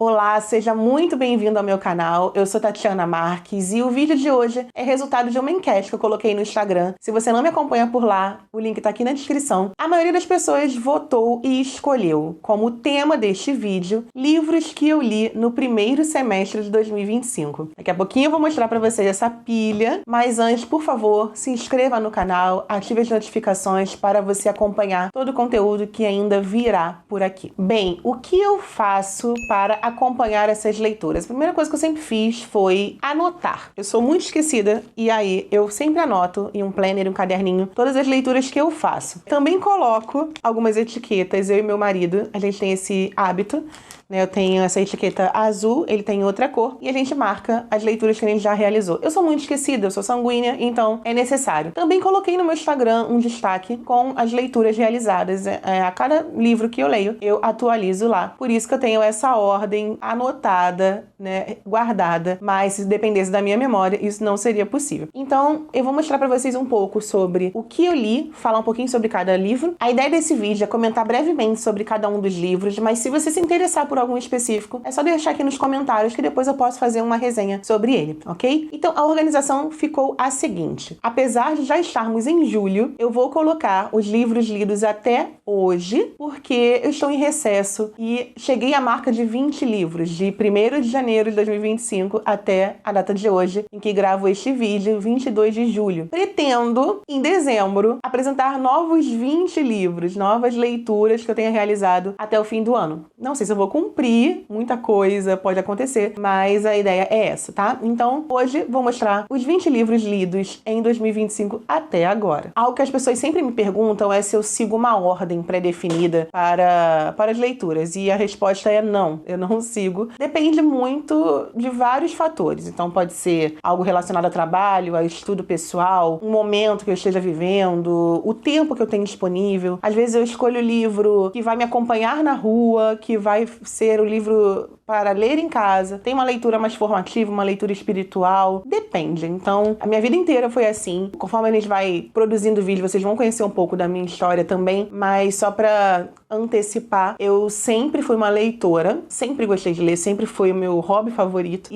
Olá, seja muito bem-vindo ao meu canal. Eu sou Tatiana Marques e o vídeo de hoje é resultado de uma enquete que eu coloquei no Instagram. Se você não me acompanha por lá, o link tá aqui na descrição. A maioria das pessoas votou e escolheu como tema deste vídeo livros que eu li no primeiro semestre de 2025. Daqui a pouquinho eu vou mostrar pra vocês essa pilha, mas antes, por favor, se inscreva no canal, ative as notificações para você acompanhar todo o conteúdo que ainda virá por aqui. Bem, o que eu faço para acompanhar essas leituras? A primeira coisa que eu sempre fiz foi anotar. Eu sou muito esquecida e aí eu sempre anoto em um planner, um caderninho, todas as leituras que eu faço. Também coloco algumas etiquetas, eu e meu marido, a gente tem esse hábito, né? Eu tenho essa etiqueta azul, ele tem outra cor, e a gente marca as leituras que a gente já realizou. Eu sou muito esquecida, eu sou sanguínea, então é necessário. Também coloquei no meu Instagram um destaque com as leituras realizadas. A cada livro que eu leio, eu atualizo lá. Por isso que eu tenho essa ordem anotada, né, guardada, mas se dependesse da minha memória, isso não seria possível. Então, eu vou mostrar pra vocês um pouco sobre o que eu li, falar um pouquinho sobre cada livro. A ideia desse vídeo é comentar brevemente sobre cada um dos livros, mas se você se interessar por algum específico, é só deixar aqui nos comentários que depois eu posso fazer uma resenha sobre ele, ok? Então, a organização ficou a seguinte. Apesar de já estarmos em julho, eu vou colocar os livros lidos até hoje, porque eu estou em recesso e cheguei à marca de 20 livros, de 1º de janeiro de 2025 até a data de hoje, em que gravo este vídeo, 22 de julho. Pretendo, em dezembro, apresentar novos 20 livros, novas leituras que eu tenha realizado até o fim do ano. Não sei se eu vou cumprir, muita coisa pode acontecer, mas a ideia é essa, tá? Então, hoje vou mostrar os 20 livros lidos em 2025 até agora. Algo que as pessoas sempre me perguntam é se eu sigo uma ordem pré-definida para as leituras, e a resposta é não, eu não sigo. Depende muito de vários fatores, então pode ser algo relacionado a trabalho, a estudo pessoal, um momento que eu esteja vivendo, o tempo que eu tenho disponível. Às vezes eu escolho o livro que vai me acompanhar na rua, que vai ser o livro para ler em casa. Tem uma leitura mais formativa, uma leitura espiritual. Depende. Então, a minha vida inteira foi assim. Conforme a gente vai produzindo vídeo, vocês vão conhecer um pouco da minha história também. Mas só para antecipar, eu sempre fui uma leitora. Sempre gostei de ler, sempre foi o meu hobby favorito.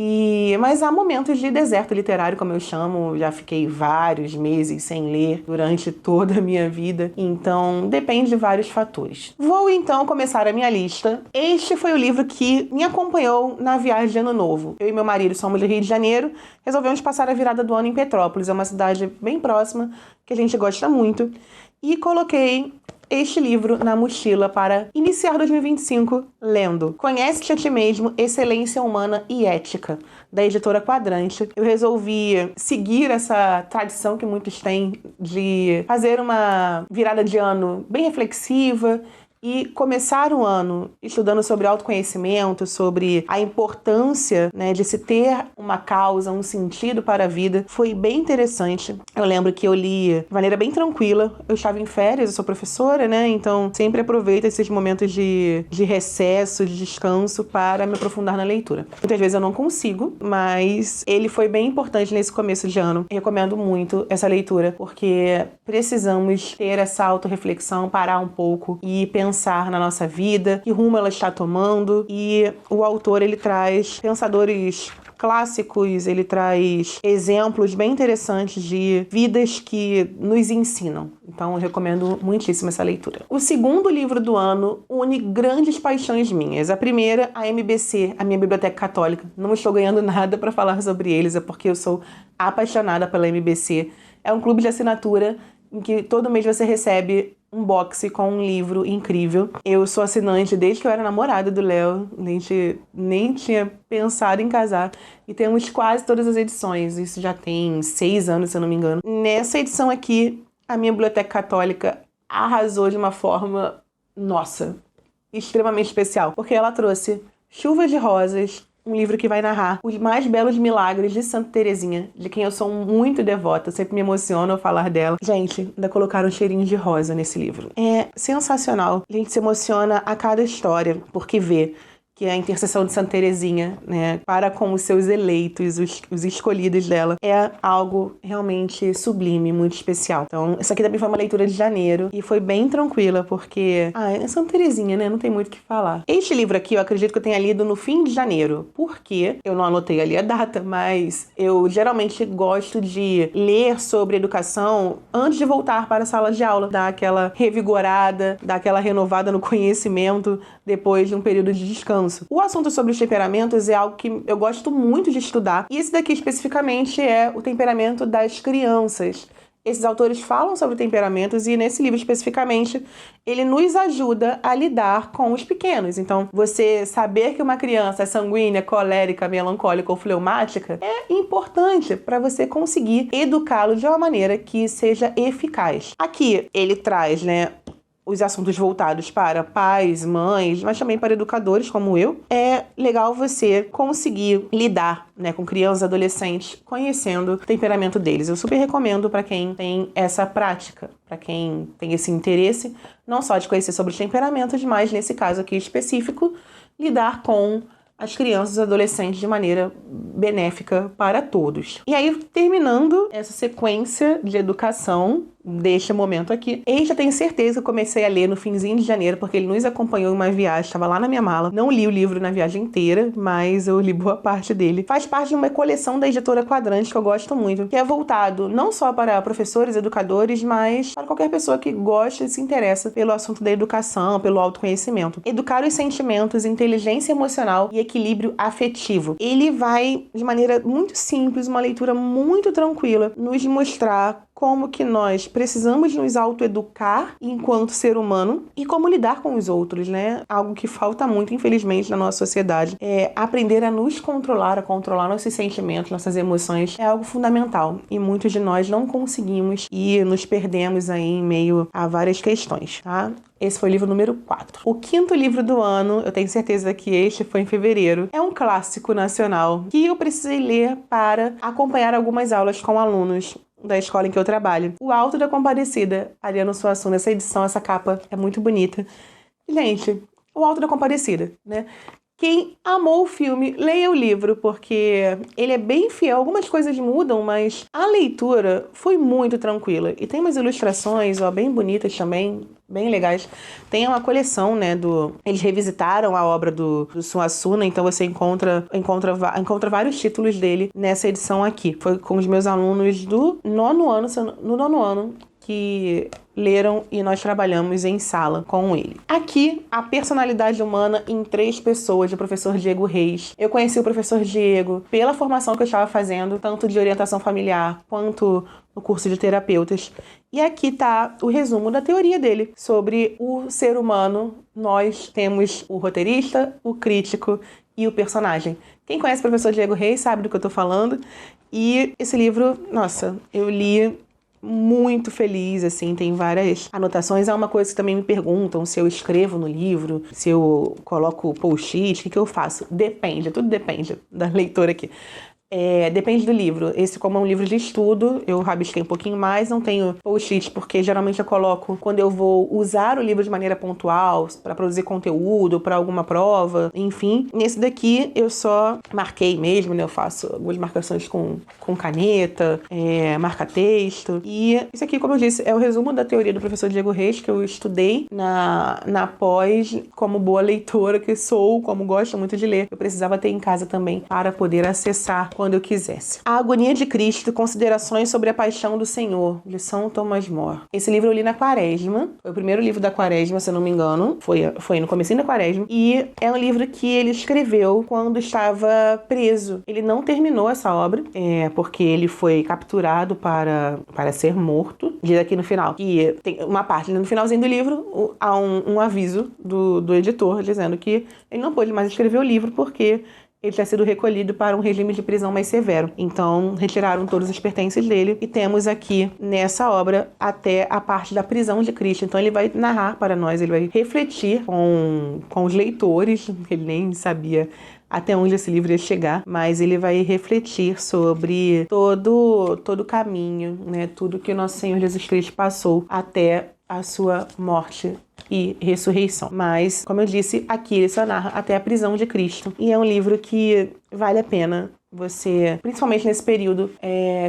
Mas há momentos de deserto literário, como eu chamo. Já fiquei vários meses sem ler durante toda a minha vida. Então, depende de vários fatores. Vou então começar a minha lista. Este foi o livro que me acompanhou na viagem de Ano Novo. Eu e meu marido somos do Rio de Janeiro, resolvemos passar a virada do ano em Petrópolis, é uma cidade bem próxima, que a gente gosta muito, e coloquei este livro na mochila para iniciar 2025 lendo. Conhece-te a ti mesmo, Excelência Humana e Ética, da editora Quadrante. Eu resolvi seguir essa tradição que muitos têm de fazer uma virada de ano bem reflexiva, e começar o ano estudando sobre autoconhecimento, sobre a importância, né, de se ter uma causa, um sentido para a vida, foi bem interessante. Eu lembro que eu li de maneira bem tranquila. Eu estava em férias, eu sou professora, né? Então sempre aproveito esses momentos de recesso, de descanso para me aprofundar na leitura. Muitas vezes eu não consigo, mas ele foi bem importante nesse começo de ano. Eu recomendo muito essa leitura, porque precisamos ter essa autorreflexão, parar um pouco e pensar na nossa vida, que rumo ela está tomando. E o autor, ele traz pensadores clássicos, ele traz exemplos bem interessantes de vidas que nos ensinam. Então eu recomendo muitíssimo essa leitura. O segundo livro do ano une grandes paixões minhas. A primeira, a MBC, a minha Biblioteca Católica. Não estou ganhando nada para falar sobre eles, é porque eu sou apaixonada pela MBC. É um clube de assinatura em que todo mês você recebe um box com um livro incrível. Eu sou assinante desde que eu era namorada do Léo, a gente nem tinha pensado em casar, e temos quase todas as edições, isso já tem 6 anos, se eu não me engano. Nessa edição aqui, a minha Biblioteca Católica arrasou de uma forma, nossa, extremamente especial, porque ela trouxe Chuva de Rosas, um livro que vai narrar os mais belos milagres de Santa Teresinha, de quem eu sou muito devota, sempre me emociona ao falar dela. Gente, ainda colocaram cheirinhos de rosa nesse livro. É sensacional. A gente se emociona a cada história, porque vê que é a intercessão de Santa Teresinha, né, para com os seus eleitos, os escolhidos dela, é algo realmente sublime, muito especial. Então, isso aqui também foi uma leitura de janeiro e foi bem tranquila, porque, é Santa Teresinha, né, não tem muito o que falar. Este livro aqui, eu acredito que eu tenha lido no fim de janeiro, porque eu não anotei ali a data, mas eu geralmente gosto de ler sobre educação antes de voltar para a sala de aula, dar aquela revigorada, dar aquela renovada no conhecimento depois de um período de descanso. O assunto sobre os temperamentos é algo que eu gosto muito de estudar, e esse daqui especificamente é o temperamento das crianças. Esses autores falam sobre temperamentos e nesse livro especificamente ele nos ajuda a lidar com os pequenos. Então, você saber que uma criança é sanguínea, colérica, melancólica ou fleumática é importante para você conseguir educá-lo de uma maneira que seja eficaz. Aqui ele traz, os assuntos voltados para pais, mães, mas também para educadores como eu. É legal você conseguir lidar, com crianças e adolescentes, conhecendo o temperamento deles. Eu super recomendo para quem tem essa prática, para quem tem esse interesse, não só de conhecer sobre os temperamentos, mas nesse caso aqui específico, lidar com as crianças e adolescentes de maneira benéfica para todos. E aí, terminando essa sequência de educação deste momento aqui, eu já tenho certeza que eu comecei a ler no finzinho de janeiro, porque ele nos acompanhou em uma viagem, estava lá na minha mala. Não li o livro na viagem inteira, mas eu li boa parte dele. Faz parte de uma coleção da editora Quadrante, que eu gosto muito, que é voltado não só para professores, educadores, mas para qualquer pessoa que gosta e se interessa pelo assunto da educação, pelo autoconhecimento. Educar os sentimentos, inteligência emocional e equilíbrio afetivo. Ele vai, de maneira muito simples, uma leitura muito tranquila, nos mostrar como que nós precisamos nos autoeducar enquanto ser humano e como lidar com os outros, Algo que falta muito, infelizmente, na nossa sociedade. É aprender a nos controlar, a controlar nossos sentimentos, nossas emoções. É algo fundamental. E muitos de nós não conseguimos e nos perdemos aí em meio a várias questões, tá? Esse foi o livro número 4. O 5º livro do ano, eu tenho certeza que este foi em fevereiro, é um clássico nacional que eu precisei ler para acompanhar algumas aulas com alunos da escola em que eu trabalho. O Alto da Compadecida, Ariano Suassuna. Essa edição, essa capa é muito bonita. Gente, O Alto da Compadecida, Quem amou o filme, leia o livro, porque ele é bem fiel. Algumas coisas mudam, mas a leitura foi muito tranquila. E tem umas ilustrações, bem bonitas também, bem legais. Tem uma coleção, Eles revisitaram a obra do Suassuna, então você encontra vários títulos dele nessa edição aqui. Foi com os meus alunos do nono ano, que leram e nós trabalhamos em sala com ele. Aqui, a personalidade humana em 3 pessoas, do professor Diego Reis. Eu conheci o professor Diego pela formação que eu estava fazendo, tanto de orientação familiar quanto no curso de terapeutas. E aqui está o resumo da teoria dele sobre o ser humano. Nós temos o roteirista, o crítico e o personagem. Quem conhece o professor Diego Reis sabe do que eu estou falando. E esse livro, nossa, eu li muito feliz, tem várias anotações. É uma coisa que também me perguntam se eu escrevo no livro, se eu coloco post-it, o que eu faço? Depende, tudo depende da leitora aqui. Depende do livro. Esse, como é um livro de estudo, eu rabisquei um pouquinho mais, não tenho post-it, porque geralmente eu coloco quando eu vou usar o livro de maneira pontual, para produzir conteúdo, para alguma prova, enfim. Nesse daqui, eu só marquei mesmo, Eu faço algumas marcações com caneta, marca-texto. E isso aqui, como eu disse, é o resumo da teoria do professor Diego Reis, que eu estudei na pós, como boa leitora que sou, como gosto muito de ler. Eu precisava ter em casa também para poder acessar quando eu quisesse. A Agonia de Cristo, Considerações sobre a Paixão do Senhor, de São Thomas More. Esse livro eu li na Quaresma. Foi o primeiro livro da Quaresma, se eu não me engano. Foi no comecinho da Quaresma. E é um livro que ele escreveu quando estava preso. Ele não terminou essa obra, porque ele foi capturado para ser morto. Diz aqui no final. E tem uma parte, no finalzinho do livro, há um aviso do editor dizendo que ele não pôde mais escrever o livro porque ele tinha sido recolhido para um regime de prisão mais severo. Então, retiraram todos os pertences dele. E temos aqui, nessa obra, até a parte da prisão de Cristo. Então, ele vai narrar para nós, ele vai refletir com os leitores, ele nem sabia até onde esse livro ia chegar, mas ele vai refletir sobre todo o caminho, tudo que o nosso Senhor Jesus Cristo passou até a sua morte e ressurreição. Mas, como eu disse, aqui ele só narra até a prisão de Cristo. E é um livro que vale a pena você, principalmente nesse período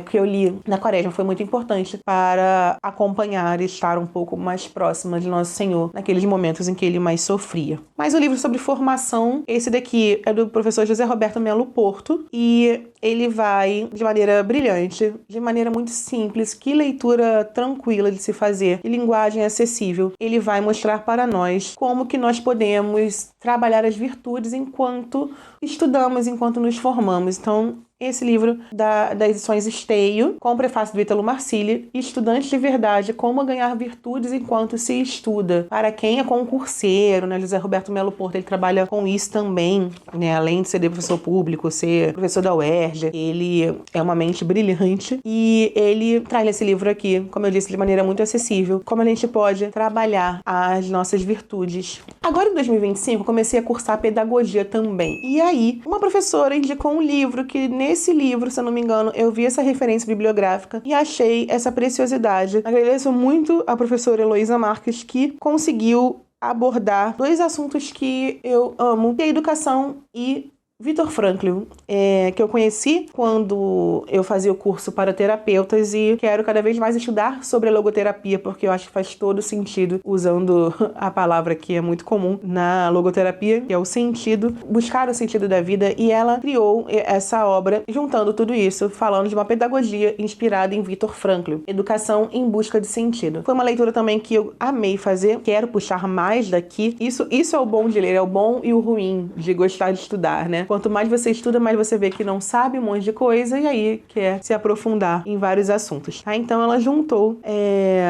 que eu li na Quaresma, foi muito importante para acompanhar e estar um pouco mais próxima de Nosso Senhor naqueles momentos em que ele mais sofria. Mas o livro sobre formação, esse daqui é do professor José Roberto Melo Porto, e ele vai de maneira brilhante, de maneira muito simples, que leitura tranquila de se fazer, e linguagem acessível. Ele vai mostrar para nós como que nós podemos trabalhar as virtudes enquanto estudamos, enquanto nos formamos. Então, esse livro das edições Esteio, com o prefácio do Ítalo Marcilli, Estudante de Verdade, como ganhar virtudes enquanto se estuda. Para quem é concurseiro, né? José Roberto Melo Porto, ele trabalha com isso também, né? Além de ser professor público, ser professor da UERJ, ele é uma mente brilhante e ele traz esse livro aqui, como eu disse, de maneira muito acessível, como a gente pode trabalhar as nossas virtudes. Agora, em 2025, eu comecei a cursar pedagogia também. E aí, uma professora indicou um livro que, nesse livro, se eu não me engano, eu vi essa referência bibliográfica e achei essa preciosidade. Agradeço muito a professora Heloísa Marques, que conseguiu abordar dois assuntos que eu amo, que é a educação e Viktor Frankl, que eu conheci quando eu fazia o curso para terapeutas, e quero cada vez mais estudar sobre a logoterapia, porque eu acho que faz todo sentido, usando a palavra que é muito comum na logoterapia, que é o sentido, buscar o sentido da vida, e ela criou essa obra juntando tudo isso, falando de uma pedagogia inspirada em Viktor Frankl, Educação em Busca de Sentido. Foi uma leitura também que eu amei fazer, quero puxar mais daqui. Isso é o bom de ler, é o bom e o ruim de gostar de estudar, né? Quanto mais você estuda, mais você vê que não sabe um monte de coisa e aí quer se aprofundar em vários assuntos. Tá? Então ela juntou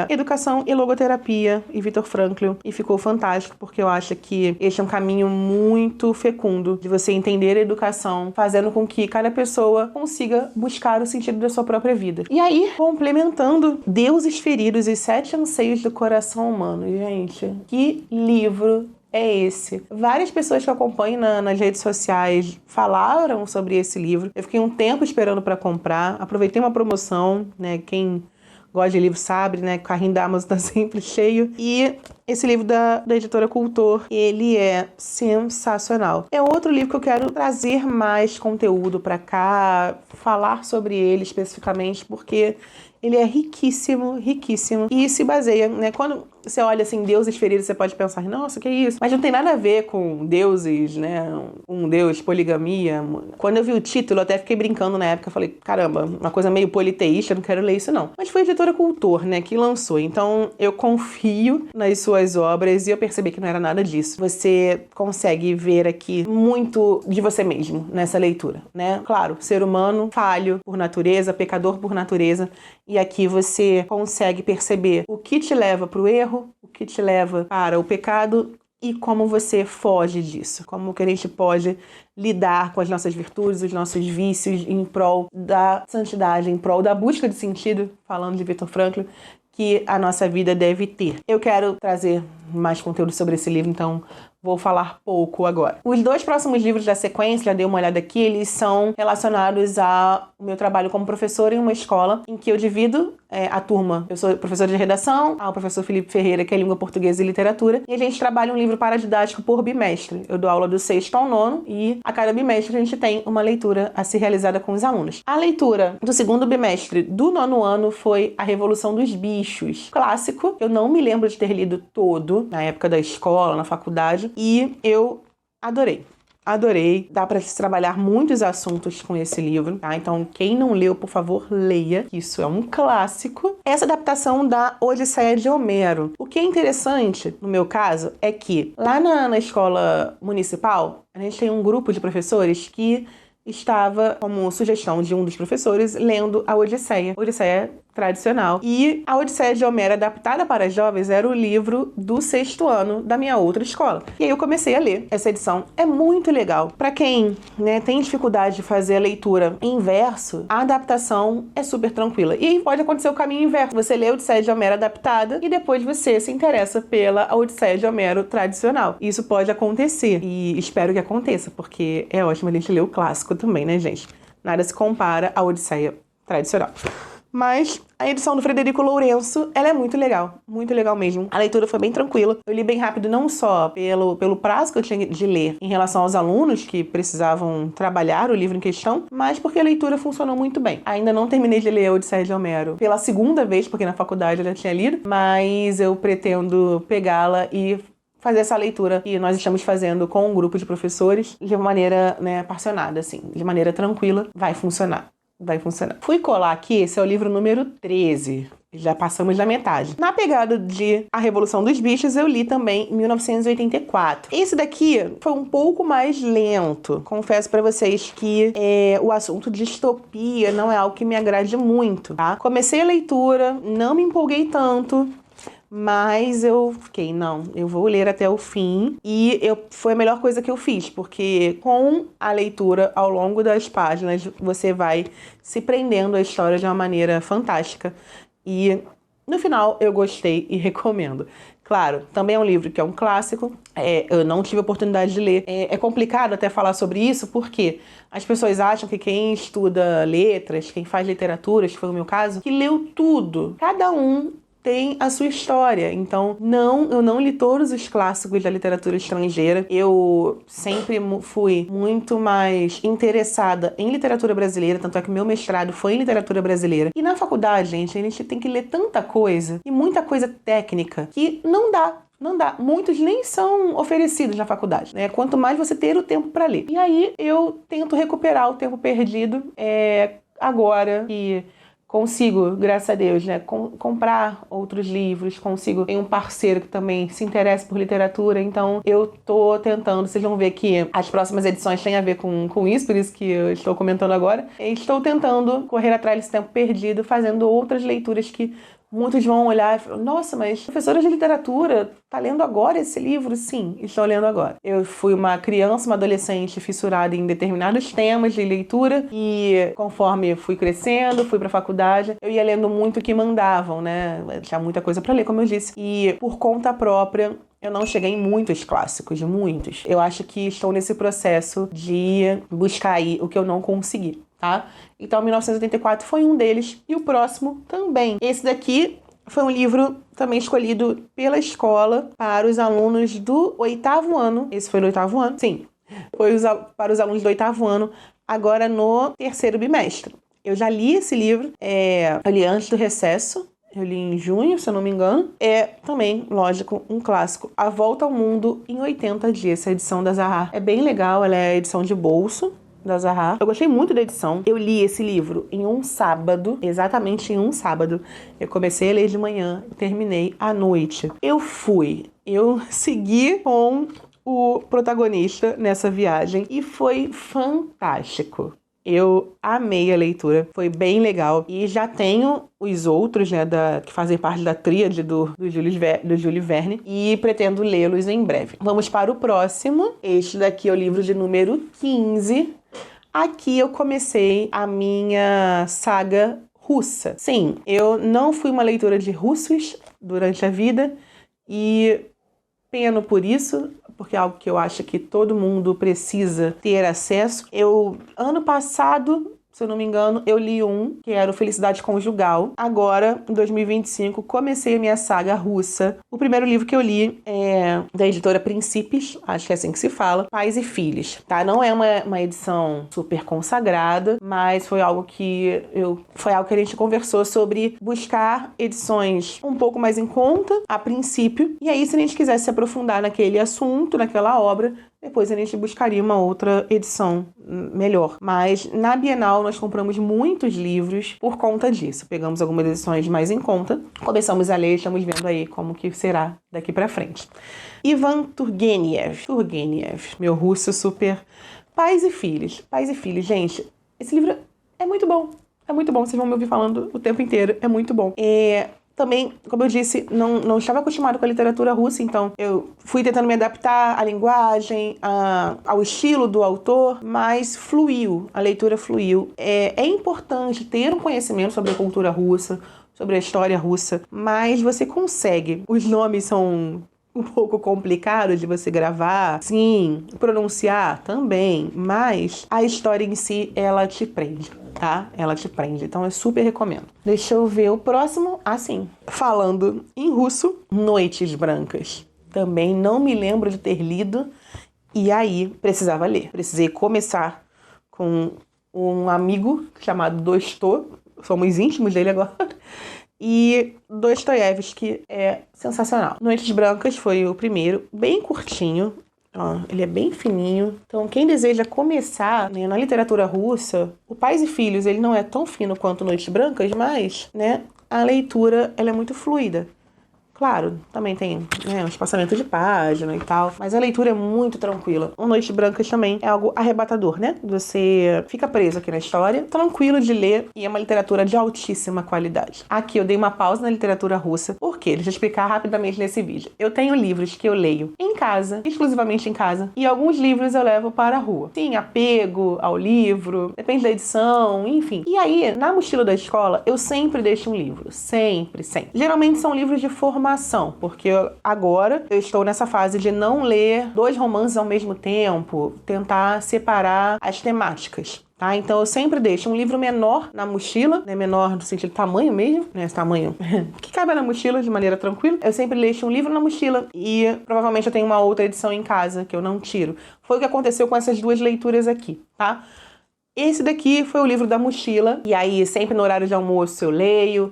educação e logoterapia e Viktor Frankl, e ficou fantástico, porque eu acho que este é um caminho muito fecundo de você entender a educação, fazendo com que cada pessoa consiga buscar o sentido da sua própria vida. E aí, complementando Deuses Feridos e 7 Anseios do Coração Humano. Gente, que livro é esse? Várias pessoas que eu acompanho nas redes sociais falaram sobre esse livro. Eu fiquei um tempo esperando para comprar. Aproveitei uma promoção, né? Quem gosta de livro sabe, né? O carrinho da Amazon tá sempre cheio. E esse livro da editora Cultor, ele é sensacional. É outro livro que eu quero trazer mais conteúdo para cá, falar sobre ele especificamente, porque ele é riquíssimo, riquíssimo. E se baseia, né? Quando você olha assim, Deuses Feridos, você pode pensar, nossa, que isso? Mas não tem nada a ver com deuses, né? Um deus, poligamia. Quando eu vi o título, eu até fiquei brincando na época. Falei, caramba, uma coisa meio politeísta, não quero ler isso não. Mas foi a editora Cultor, né, que lançou. Então, eu confio nas suas obras e eu percebi que não era nada disso. Você consegue ver aqui muito de você mesmo nessa leitura, né? Claro, ser humano, falho por natureza, pecador por natureza. E aqui você consegue perceber o que te leva para o erro, o que te leva para o pecado e como você foge disso. Como que a gente pode lidar com as nossas virtudes, os nossos vícios em prol da santidade, em prol da busca de sentido, falando de Viktor Frankl, que a nossa vida deve ter. Eu quero trazer mais conteúdo sobre esse livro, então vou falar pouco agora. Os 2 próximos livros da sequência, já dei uma olhada aqui, eles são relacionados ao meu trabalho como professora em uma escola em que eu divido a turma. Eu sou professora de redação, ao professor Felipe Ferreira, que é língua portuguesa e literatura, e a gente trabalha um livro paradidático por bimestre. Eu dou aula do 6º ao 9º e a cada bimestre a gente tem uma leitura a ser realizada com os alunos. A leitura do 2º bimestre do 9º ano foi A Revolução dos Bichos. Clássico, eu não me lembro de ter lido todo na época da escola, na faculdade, e eu adorei. Adorei, dá pra se trabalhar muitos assuntos com esse livro, tá? Então, quem não leu, por favor, leia. Isso é um clássico. Essa adaptação da Odisseia de Homero. O que é interessante, no meu caso, é que lá na escola municipal, a gente tem um grupo de professores que estava, como sugestão de um dos professores, lendo a Odisseia. Odisseia tradicional. E a Odisseia de Homero, adaptada para jovens, era o livro do 6º ano da minha outra escola. E aí eu comecei a ler essa edição. É muito legal. Para quem, né, tem dificuldade de fazer a leitura em verso, a adaptação é super tranquila. E aí pode acontecer o caminho inverso. Você lê a Odisseia de Homero adaptada e depois você se interessa pela Odisseia de Homero tradicional. Isso pode acontecer. E espero que aconteça, porque é ótimo a gente ler o clássico também, né, gente? Nada se compara à Odisseia tradicional. Mas a edição do Frederico Lourenço, ela é muito legal mesmo. A leitura foi bem tranquila. Eu li bem rápido, não só pelo prazo que eu tinha de ler em relação aos alunos que precisavam trabalhar o livro em questão, mas porque a leitura funcionou muito bem. Ainda não terminei de ler a Odisseia de Homero pela segunda vez, porque na faculdade eu já tinha lido, mas eu pretendo pegá-la e fazer essa leitura que nós estamos fazendo com um grupo de professores de maneira, apaixonada, assim, de maneira tranquila. Vai funcionar. Fui colar aqui, esse é o livro número 13. Já passamos da metade. Na pegada de A Revolução dos Bichos, eu li também em 1984. Esse daqui foi um pouco mais lento. Confesso pra vocês que o assunto distopia não é algo que me agrade muito, tá? Comecei a leitura, não me empolguei tanto, mas eu fiquei, não, eu vou ler até o fim. E foi a melhor coisa que eu fiz, porque com a leitura, ao longo das páginas, você vai se prendendo à história de uma maneira fantástica. E no final eu gostei e recomendo. Claro, também é um livro que é um clássico, eu não tive oportunidade de ler. É complicado até falar sobre isso, porque as pessoas acham que quem estuda letras, quem faz literatura, que foi o meu caso, que leu tudo. Cada um tem a sua história. Então, eu não li todos os clássicos da literatura estrangeira. Eu sempre fui muito mais interessada em literatura brasileira, tanto é que meu mestrado foi em literatura brasileira. E na faculdade, gente, a gente tem que ler tanta coisa, e muita coisa técnica, que não dá. Muitos nem são oferecidos na faculdade, né? Quanto mais você ter o tempo para ler. E aí, eu tento recuperar o tempo perdido agora que consigo, graças a Deus, né, comprar outros livros, tem um parceiro que também se interessa por literatura, então eu tô tentando, vocês vão ver que as próximas edições têm a ver com isso, por isso que eu estou comentando agora. Estou tentando correr atrás desse tempo perdido, fazendo outras leituras que muitos vão olhar e falar, nossa, mas professora de literatura tá lendo agora esse livro? Sim, estou lendo agora. Eu fui uma criança, uma adolescente fissurada em determinados temas de leitura e conforme fui crescendo, fui pra faculdade, eu ia lendo muito o que mandavam, né? Tinha muita coisa pra ler, como eu disse. E por conta própria, eu não cheguei em muitos clássicos, muitos. Eu acho que estou nesse processo de buscar aí o que eu não consegui, tá? Então, 1984 foi um deles e o próximo também. Esse daqui foi um livro também escolhido pela escola para os alunos do 8º ano. Esse foi no 8º ano? Sim. Foi para os alunos do 8º ano, agora no 3º bimestre. Eu já li esse livro, eu li antes do recesso. Eu li em junho, se eu não me engano. É também, lógico, um clássico. A Volta ao Mundo em 80 Dias, essa edição da Zahar. É bem legal, ela é a edição de bolso da Zahar. Eu gostei muito da edição. Eu li esse livro em um sábado, exatamente em um sábado. Eu comecei a ler de manhã e terminei à noite. Eu segui com o protagonista nessa viagem e foi fantástico. Eu amei a leitura, foi bem legal. E já tenho os outros, né, que fazem parte da tríade do Júlio Verne, e pretendo lê-los em breve. Vamos para o próximo. Este daqui é o livro de número 15. Aqui eu comecei a minha saga russa. Sim, eu não fui uma leitora de russos durante a vida e peno por isso, porque é algo que eu acho que todo mundo precisa ter acesso. Ano passado, se eu não me engano, eu li um, que era o Felicidade Conjugal. Agora, em 2025, comecei a minha saga russa. O primeiro livro que eu li é da editora Princípios, acho que é assim que se fala, Pais e Filhos, tá? Não é uma edição super consagrada, mas foi algo que a gente conversou sobre buscar edições um pouco mais em conta, a princípio, e aí se a gente quisesse se aprofundar naquele assunto, naquela obra, depois a gente buscaria uma outra edição melhor. Mas na Bienal nós compramos muitos livros por conta disso. Pegamos algumas edições mais em conta, começamos a ler, estamos vendo aí como que será daqui pra frente. Ivan Turgenev, meu russo super. Pais e Filhos, gente, esse livro é muito bom, vocês vão me ouvir falando o tempo inteiro, é muito bom. Também, como eu disse, não estava acostumado com a literatura russa, então eu fui tentando me adaptar à linguagem, ao estilo do autor, mas a leitura fluiu. É importante ter um conhecimento sobre a cultura russa, sobre a história russa, mas você consegue. Os nomes são um pouco complicados de você gravar, sim, pronunciar também, mas a história em si, ela te prende. tá? Ela te prende, então eu super recomendo. Deixa eu ver o próximo. Assim, falando em russo, Noites Brancas. Também não me lembro de ter lido, e aí precisava ler. Precisei começar com um amigo chamado Dostô, somos íntimos dele agora, e Dostoiévski é sensacional. Noites Brancas foi o primeiro, bem curtinho, ó, ele é bem fininho. Então, quem deseja começar, né, na literatura russa, o Pais e Filhos, ele não é tão fino quanto Noites Brancas, mas, né, a leitura, ela é muito fluida. Claro, também tem, né, um espaçamento de página e tal, mas a leitura é muito tranquila. O Noites Brancas também é algo arrebatador, né? Você fica preso aqui na história, tranquilo de ler, e é uma literatura de altíssima qualidade. Aqui eu dei uma pausa na literatura russa, por quê? Deixa eu explicar rapidamente nesse vídeo. Eu tenho livros que eu leio em casa, exclusivamente em casa, e alguns livros eu levo para a rua. Sim, apego ao livro, depende da edição, enfim. E aí, na mochila da escola, eu sempre deixo um livro. Sempre, sempre. Geralmente são livros de formação, porque agora eu estou nessa fase de não ler 2 romances ao mesmo tempo, tentar separar as temáticas. Tá? Então eu sempre deixo um livro menor na mochila, né? Menor no sentido de tamanho mesmo, né? Esse tamanho que cabe na mochila de maneira tranquila. Eu sempre deixo um livro na mochila e provavelmente eu tenho uma outra edição em casa que eu não tiro. Foi o que aconteceu com essas 2 leituras aqui, tá? Esse daqui foi o livro da mochila, e aí sempre no horário de almoço eu leio,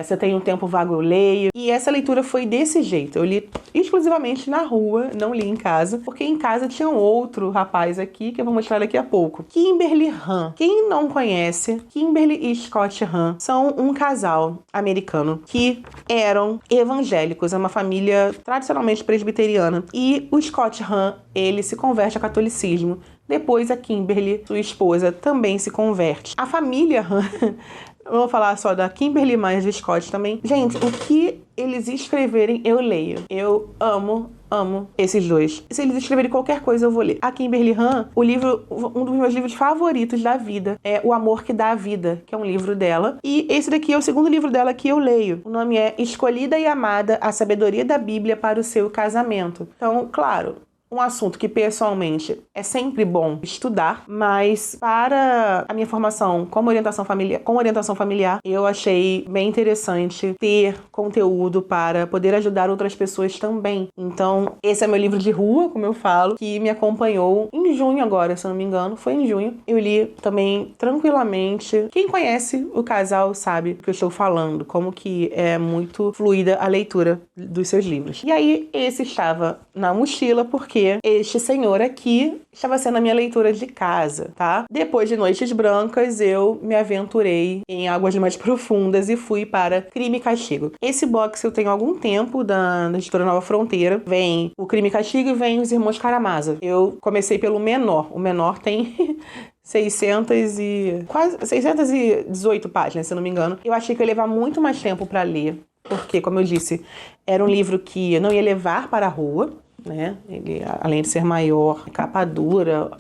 se eu tenho um tempo vago eu leio, e essa leitura foi desse jeito, eu li exclusivamente na rua, não li em casa, porque em casa tinha um outro rapaz aqui, que eu vou mostrar daqui a pouco, Kimberly Han. Quem não conhece, Kimberly e Scott Han são um casal americano que eram evangélicos, é uma família tradicionalmente presbiteriana, e o Scott Han, ele se converte ao catolicismo. Depois a Kimberly, sua esposa, também se converte. A família Han, vou falar só da Kimberly, mas do Scott também. Gente, o que eles escreverem, eu leio. Eu amo esses 2. Se eles escreverem qualquer coisa, eu vou ler. A Kimberly Han, um dos meus livros favoritos da vida é O Amor que Dá a Vida, que é um livro dela. E esse daqui é o segundo livro dela que eu leio. O nome é Escolhida e Amada, a Sabedoria da Bíblia para o Seu Casamento. Então, claro, um assunto que pessoalmente é sempre bom estudar, mas para a minha formação como orientação familiar, eu achei bem interessante ter conteúdo para poder ajudar outras pessoas também. Então, esse é meu livro de rua, como eu falo, que me acompanhou em junho agora, se eu não me engano, foi em junho. Eu li também tranquilamente. Quem conhece o casal sabe o que eu estou falando, como que é muito fluida a leitura dos seus livros. E aí, esse estava na mochila, porque este senhor aqui estava sendo a minha leitura de casa, tá? Depois de Noites Brancas, eu me aventurei em águas mais profundas e fui para Crime e Castigo. Esse box eu tenho há algum tempo, da editora Nova Fronteira. Vem o Crime e Castigo e vem os Irmãos Karamazov. Eu comecei pelo menor. O menor tem 618 páginas, se eu não me engano. Eu achei que eu ia levar muito mais tempo para ler, porque, como eu disse, era um livro que eu não ia levar para a rua, né? Ele, além de ser maior, capa dura,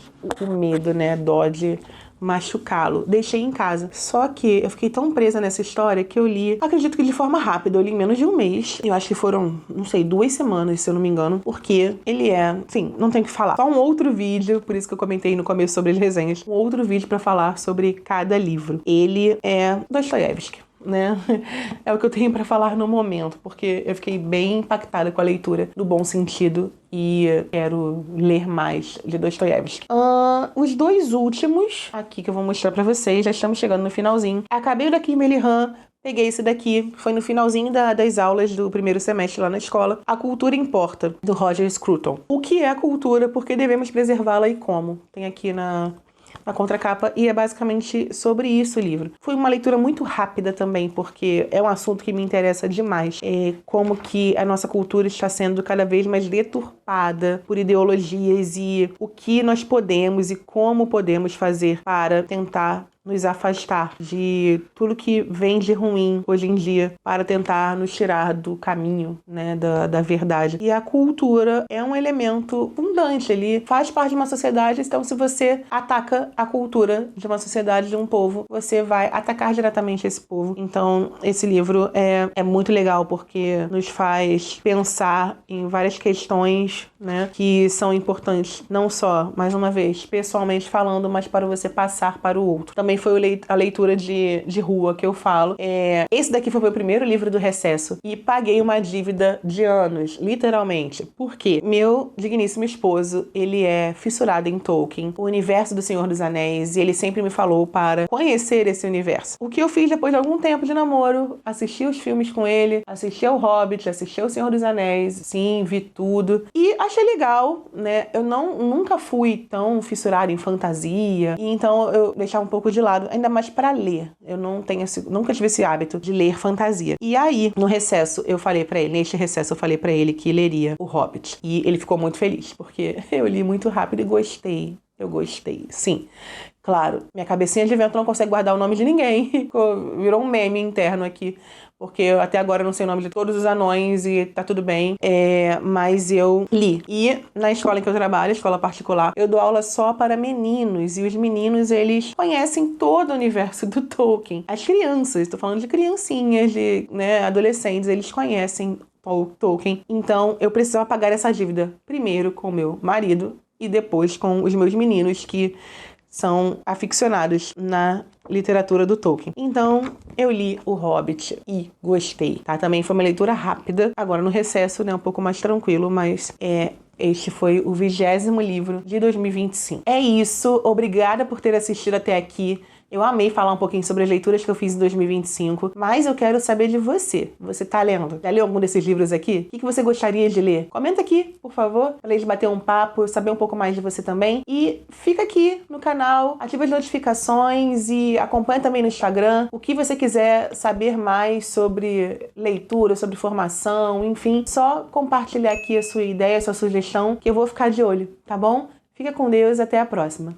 o medo, né, dó de machucá-lo. Deixei em casa. Só que eu fiquei tão presa nessa história que eu li, acredito que de forma rápida, eu li em menos de um mês. Eu acho que foram, não sei, 2 semanas, se eu não me engano, porque ele é, enfim, não tem o que falar. Só um outro vídeo, por isso que eu comentei no começo sobre as resenhas, um outro vídeo pra falar sobre cada livro. Ele é Dostoiévski, né? É o que eu tenho pra falar no momento, porque eu fiquei bem impactada com a leitura, no bom sentido, e quero ler mais de Dostoiévski. Os 2 últimos aqui que eu vou mostrar pra vocês, já estamos chegando no finalzinho. Acabei o da Kimberly Han, peguei esse daqui, foi no finalzinho das aulas do primeiro semestre lá na escola. A Cultura Importa, do Roger Scruton. O que é a cultura? Por que devemos preservá-la e como? Tem aqui na contracapa, e é basicamente sobre isso o livro. Foi uma leitura muito rápida também, porque é um assunto que me interessa demais. É como que a nossa cultura está sendo cada vez mais deturpada por ideologias, e o que nós podemos e como podemos fazer para tentar nos afastar de tudo que vem de ruim hoje em dia, para tentar nos tirar do caminho, né, da verdade. E a cultura é um elemento fundante, ele faz parte de uma sociedade, então se você ataca a cultura de uma sociedade, de um povo, você vai atacar diretamente esse povo. Então esse livro é muito legal, porque nos faz pensar em várias questões, né, que são importantes, não só, mais uma vez, pessoalmente falando, mas para você passar para o outro. Também foi a leitura de rua que eu falo. Esse daqui foi o meu primeiro livro do Recesso e paguei uma dívida de anos, literalmente. Por quê? Meu digníssimo esposo, ele é fissurado em Tolkien, o universo do Senhor dos Anéis, e ele sempre me falou para conhecer esse universo. O que eu fiz depois de algum tempo de namoro, assisti os filmes com ele, assisti ao Hobbit, assisti ao Senhor dos Anéis, sim, vi tudo. E achei legal, né? Eu nunca fui tão fissurada em fantasia, e então eu deixava um pouco de lado, ainda mais pra ler. Eu nunca tive esse hábito de ler fantasia. E aí, no recesso, neste recesso eu falei pra ele que leria o Hobbit. E ele ficou muito feliz, porque eu li muito rápido e gostei. Eu gostei, sim. Claro, minha cabecinha de vento não consegue guardar o nome de ninguém. Virou um meme interno aqui, porque eu até agora não sei o nome de todos os anões e tá tudo bem. Mas eu li. E na escola em que eu trabalho, escola particular, eu dou aula só para meninos. E os meninos, eles conhecem todo o universo do Tolkien. As crianças, tô falando de criancinhas, de adolescentes, eles conhecem Tolkien. Então, eu precisava pagar essa dívida primeiro com meu marido e depois com os meus meninos, que são aficionados na literatura do Tolkien. Então, eu li O Hobbit e gostei, tá? Também foi uma leitura rápida. Agora, no recesso, né, um pouco mais tranquilo, mas este foi o 20º livro de 2025. É isso. Obrigada por ter assistido até aqui. Eu amei falar um pouquinho sobre as leituras que eu fiz em 2025, mas eu quero saber de você. Você tá lendo? Já leu algum desses livros aqui? O que você gostaria de ler? Comenta aqui, por favor, pra gente bater um papo, saber um pouco mais de você também. E fica aqui no canal, ativa as notificações e acompanha também no Instagram. O que você quiser saber mais sobre leitura, sobre formação, enfim, só compartilhar aqui a sua ideia, a sua sugestão, que eu vou ficar de olho, tá bom? Fica com Deus, até a próxima.